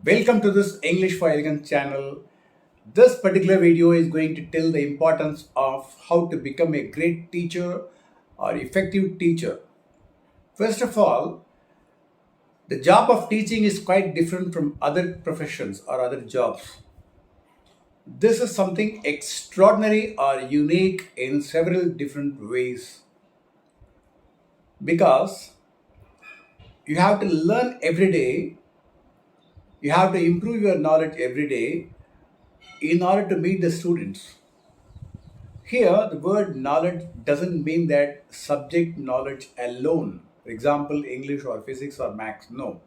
Welcome to this English for Elegance channel. This particular video is going to tell the importance of how to become a great teacher or effective teacher. First of all, the job of teaching is quite different from other professions or other jobs. This is something extraordinary or unique in several different ways because you have to learn every day, you have to improve your knowledge every day in order to meet the students. Here, the word knowledge doesn't mean that subject knowledge alone, for example, English or physics or maths. No.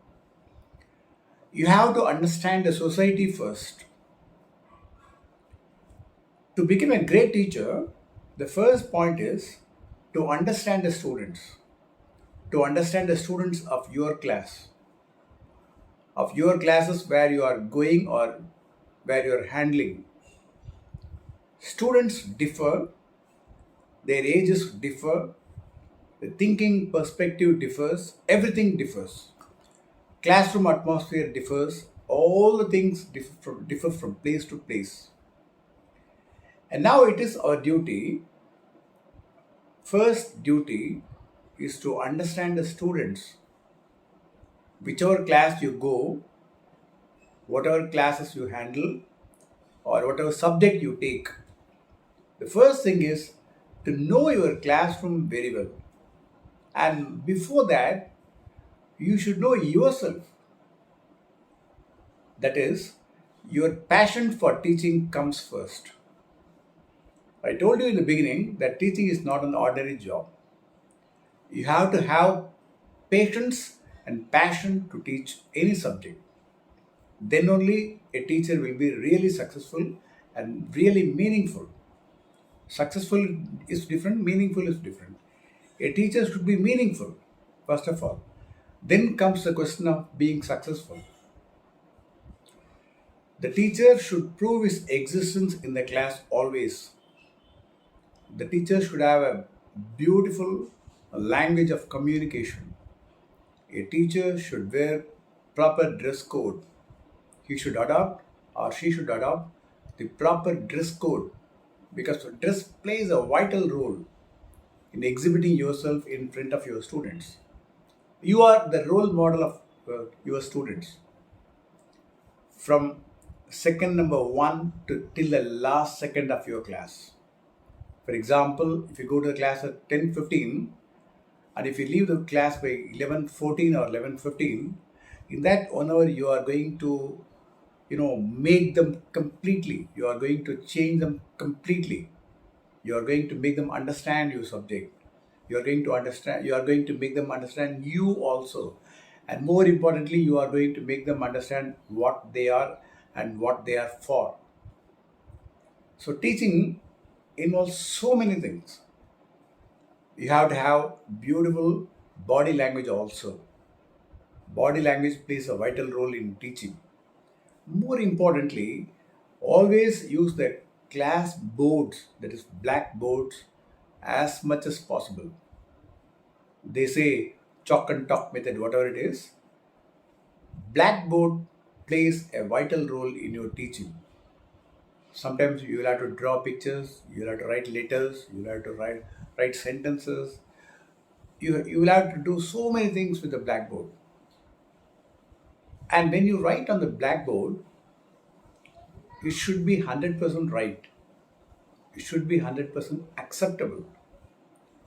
You have to understand the society first. To become a great teacher, the first point is to understand the students, to understand the students of your classes where you are going or where you are handling. Students differ, their ages differ, the thinking perspective differs, everything differs. Classroom atmosphere differs, all the things differ from place to place. And now it is our duty, first duty is to understand the students. Whichever class you go, whatever classes you handle, or whatever subject you take, the first thing is to know your classroom very well. And before that, you should know yourself. That is, your passion for teaching comes first. I told you in the beginning that teaching is not an ordinary job. You have to have patience and passion to teach any subject. Then only a teacher will be really successful and really meaningful. Successful is different, meaningful is different. A teacher should be meaningful, first of all. Then comes the question of being successful. The teacher should prove his existence in the class always. The teacher should have a beautiful language of communication. A teacher should wear proper dress code. He should adopt or she should adopt the proper dress code because dress plays a vital role in exhibiting yourself in front of your students. You are the role model of your students from second number one to till the last second of your class. For example, if you go to the class at 10:15 and if you leave the class by 11:14 or 11:15, in that 1 hour you are going to make them completely. You are going to change them completely. You are going to make them understand your subject. You are going to make them understand you also. And more importantly, you are going to make them understand what they are and what they are for. So teaching involves so many things. You have to have beautiful body language also. Body language plays a vital role in teaching. More importantly, always use the class boards, that is blackboards, as much as possible. They say chalk and talk method, whatever it is. Blackboard plays a vital role in your teaching. Sometimes you will have to draw pictures, you will have to write letters, you will have to write sentences. You will have to do so many things with the blackboard. And when you write on the blackboard, it should be 100% right. It should be 100% acceptable.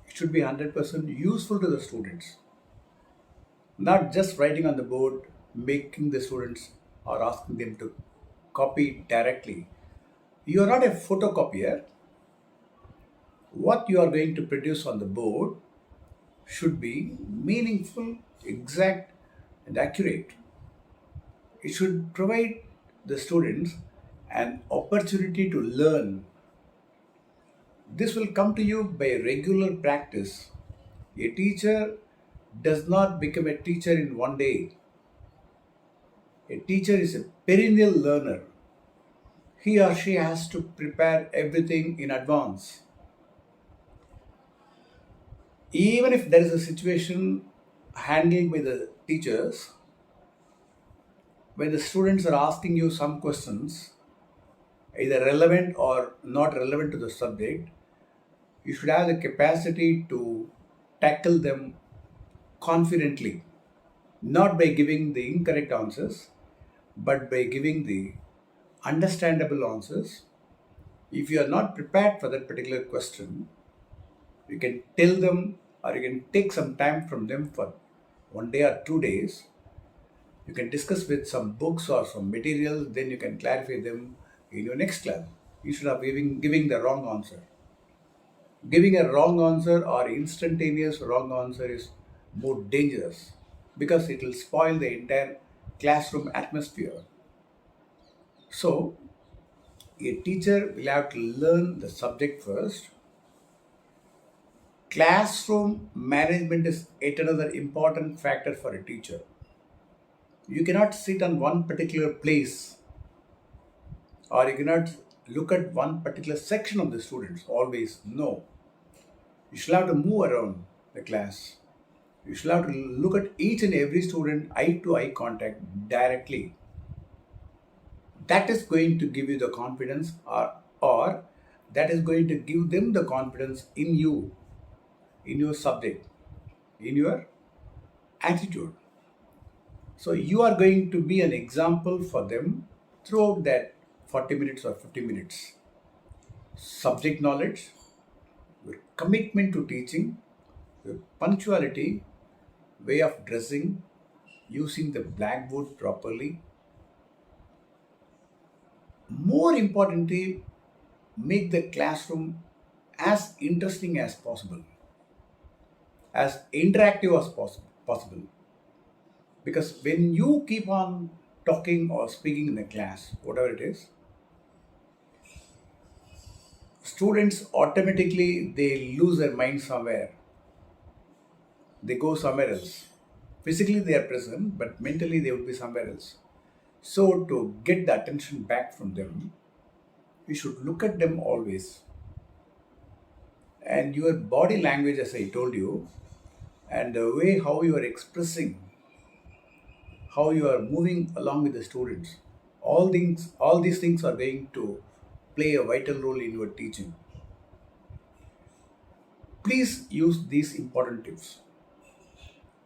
It should be 100% useful to the students. Not just writing on the board, making the students or asking them to copy directly. You are not a photocopier. What you are going to produce on the board should be meaningful, exact, and accurate. It should provide the students an opportunity to learn. This will come to you by regular practice. A teacher does not become a teacher in one day. A teacher is a perennial learner. He or she has to prepare everything in advance. Even if there is a situation handled by the teachers, When the students are asking you some questions, either relevant or not relevant to the subject, you should have the capacity to tackle them confidently, not by giving the incorrect answers, but by giving the understandable answers. If you are not prepared for that particular question, you can tell them or you can take some time from them for 1 day or 2 days. You can discuss with some books or some materials, then you can clarify them in your next class instead of giving the wrong answer. Giving a wrong answer or instantaneous wrong answer is more dangerous because it will spoil the entire classroom atmosphere. So, a teacher will have to learn the subject first. Classroom management is yet another important factor for a teacher. You cannot sit on one particular place or you cannot look at one particular section of the students always. No. You should have to move around the class. You should have to look at each and every student eye to eye contact directly. That is going to give you the confidence or that is going to give them the confidence in you, in your subject, in your attitude. So you are going to be an example for them throughout that 40 minutes or 50 minutes. Subject knowledge, your commitment to teaching, your punctuality, way of dressing, using the blackboard properly. More importantly, make the classroom as interesting as possible, as interactive as possible. Because when you keep on talking or speaking in the class, whatever it is, students automatically they lose their mind somewhere. They go somewhere else. Physically they are present, but mentally they would be somewhere else. So to get the attention back from them, you should look at them always. And your body language, as I told you, and the way how you are expressing, how you are moving along with the students, all these things are going to play a vital role in your teaching. Please use these important tips.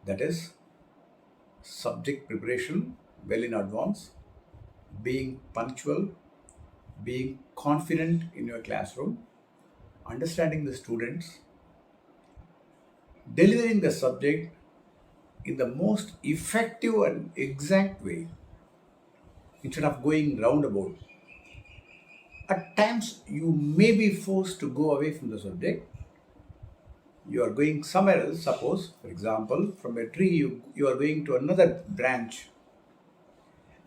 That is subject preparation well in advance, being punctual, being confident in your classroom, understanding the students, delivering the subject in the most effective and exact way instead of going roundabout. At times, you may be forced to go away from the subject. You are going somewhere else, suppose, for example, from a tree, you are going to another branch.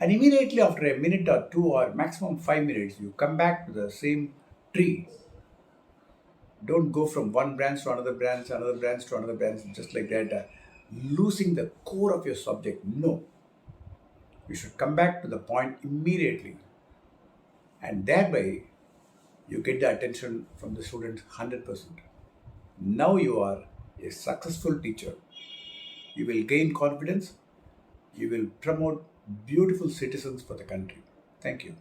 And immediately after a minute or two, or maximum 5 minutes, you come back to the same tree. Don't go from one branch to another branch to another branch, just like that, losing the core of your subject. No, you should come back to the point immediately, and thereby you get the attention from the students 100%. Now you are a successful teacher. You will gain confidence, you will promote beautiful citizens for the country. Thank you.